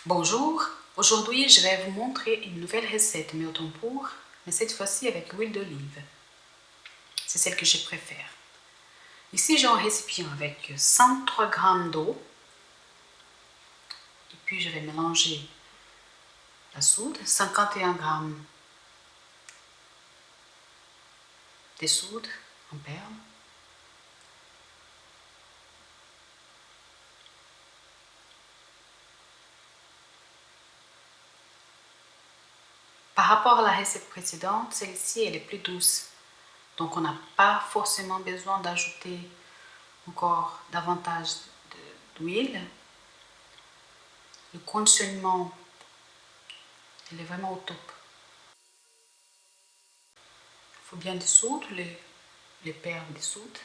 Bonjour, aujourd'hui je vais vous montrer une nouvelle recette mais au tempura, mais cette fois-ci avec l'huile d'olive. C'est celle que je préfère. Ici j'ai un récipient avec 103 g d'eau et puis je vais mélanger la soude, 51 g de soude en perles, par rapport à la recette précédente, celle-ci elle est plus douce. Donc on n'a pas forcément besoin d'ajouter encore davantage d'huile. Le conditionnement, il est vraiment au top. Il faut bien dissoudre les perles dissoutes.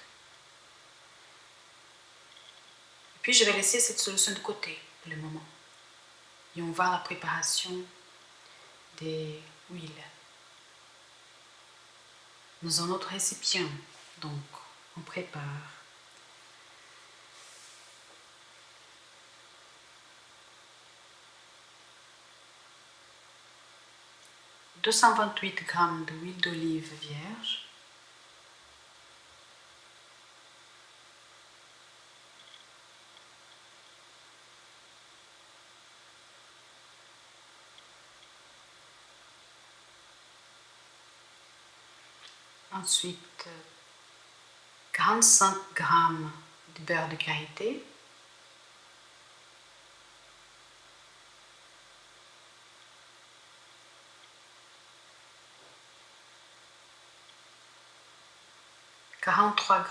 Et puis je vais laisser cette solution de côté pour le moment. Et on va à la préparation des huiles. Dans un autre récipient, donc on prépare 228 g d'huile d'olive vierge, ensuite 45 g de beurre de karité, « 43 g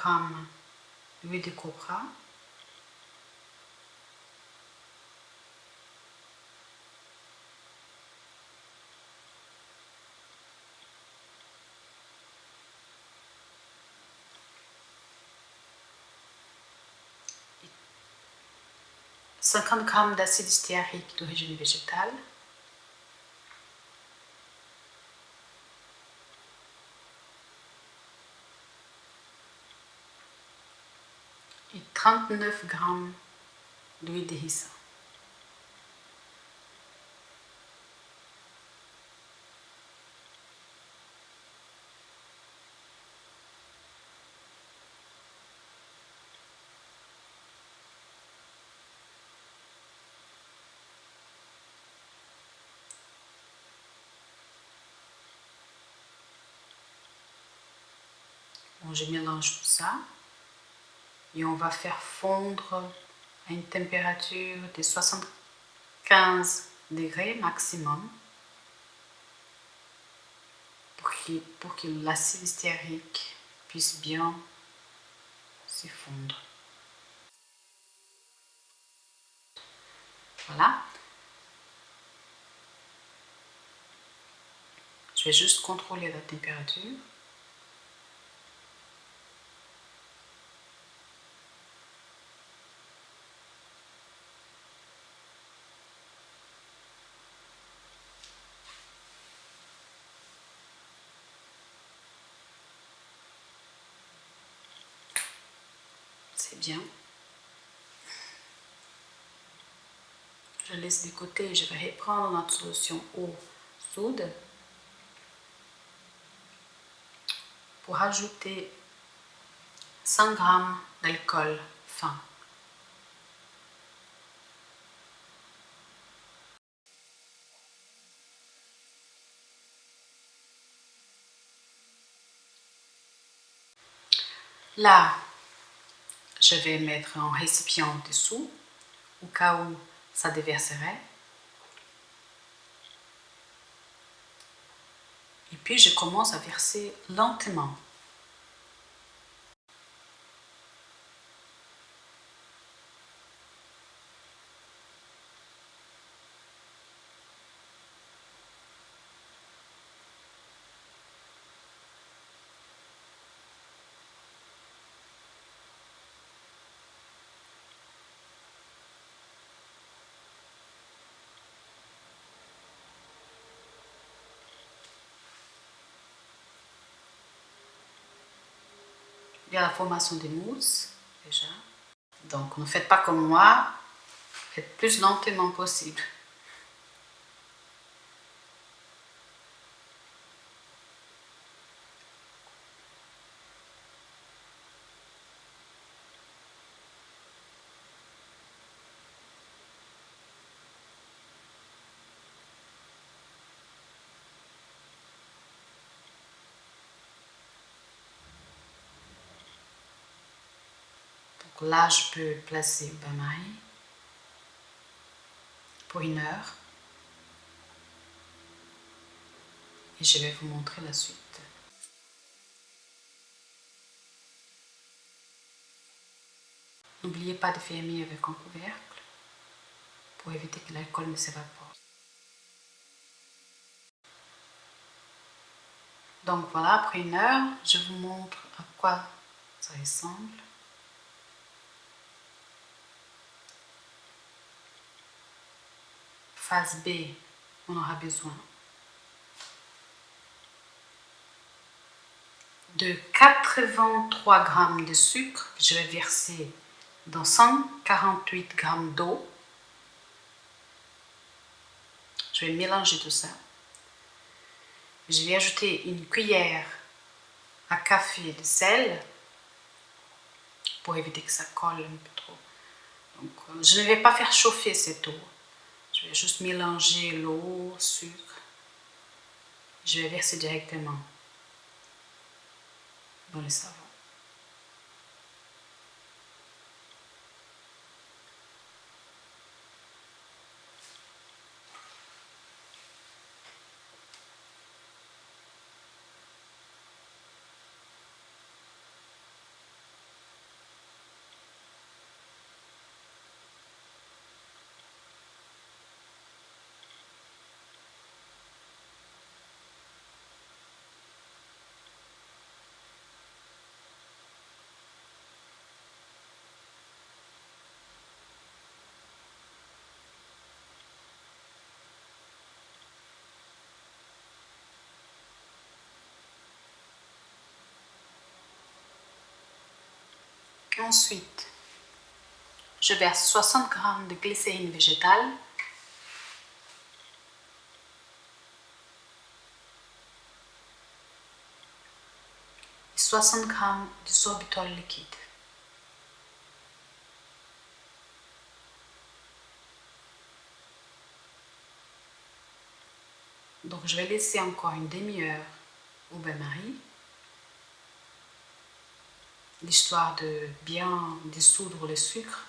d'huile de copra, et 50 g d'acide stéarique d'origine végétale, et 39 g d'huile de ricin. Bon, je mélange tout ça et on va faire fondre à une température de 75 degrés maximum pour que l'acide stéarique puisse bien se fondre. Voilà. Je vais juste contrôler la température. C'est bien. Je laisse de côté et je vais reprendre notre solution eau soude pour ajouter 100 g d'alcool fin. Là, je vais mettre un récipient dessous au cas où ça déverserait. Et puis je commence à verser lentement. Il y a la formation des mousses déjà. Donc ne faites pas comme moi, faites plus lentement possible. Donc là, je peux placer au bain-marie pour 1 heure. Et je vais vous montrer la suite. N'oubliez pas de fermer avec un couvercle pour éviter que l'alcool ne s'évapore. Donc voilà, après 1 heure, je vous montre à quoi ça ressemble. Phase B, on aura besoin de 83 g de sucre que je vais verser dans 148 g d'eau. Je vais mélanger tout ça. Je vais ajouter 1 cuillère à café de sel pour éviter que ça colle un peu trop. Donc, je ne vais pas faire chauffer cette eau. Je vais juste mélanger l'eau, sucre. Je vais verser directement dans le savon. Ensuite, je verse 60 g de glycérine végétale et 60 g de sorbitol liquide. Donc, je vais laisser encore une demi-heure au bain-marie, l'histoire de bien dissoudre le sucre.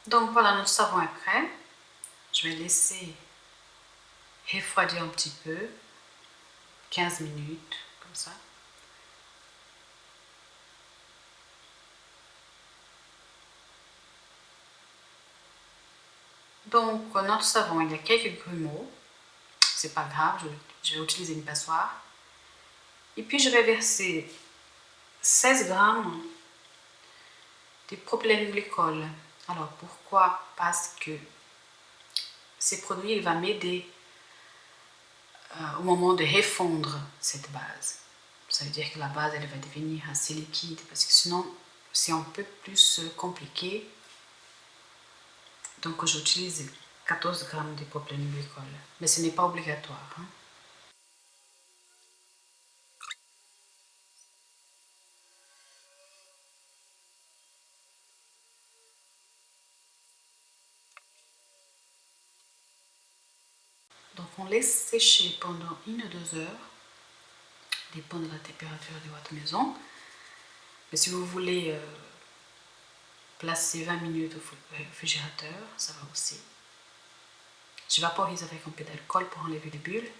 Donc voilà, notre savon est prêt. Je vais laisser refroidir un petit peu, 15 minutes, comme ça. Donc notre savon, il y a quelques grumeaux. C'est pas grave, je vais utiliser une passoire. Et puis je vais verser 16 g de propylène-glycol. Alors pourquoi? Parce que ces produits, il va m'aider au moment de refondre cette base. Ça veut dire que la base, elle va devenir assez liquide, parce que sinon, c'est un peu plus compliqué. Donc, j'utilise 14 g de propylène-glycol, mais ce n'est pas obligatoire. Donc, on laisse sécher pendant 1 ou 2 heures, dépend de la température de votre maison. Mais si vous voulez placer 20 minutes au réfrigérateur, ça va aussi. Je vaporise avec un peu d'alcool pour enlever les bulles.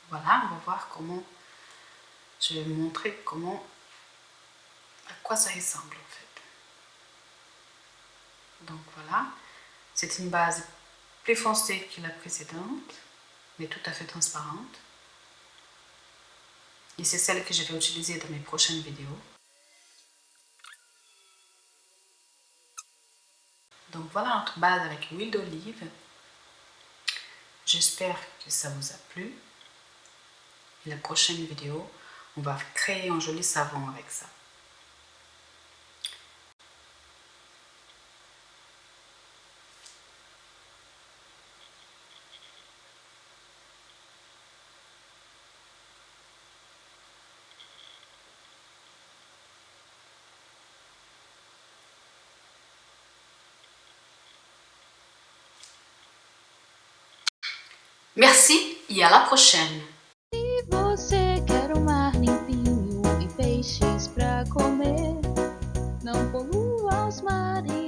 Voilà, on va voir comment, je vais vous montrer à quoi ça ressemble en fait. Donc voilà, c'est une base plus foncée que la précédente, mais tout à fait transparente. Et c'est celle que je vais utiliser dans mes prochaines vidéos. Donc voilà notre base avec l'huile d'olive. J'espère que ça vous a plu. Et la prochaine vidéo, on va créer un joli savon avec ça. Merci et à la prochaine. Se você quer um mar limpinho e peixes pra comer, não polua os mares.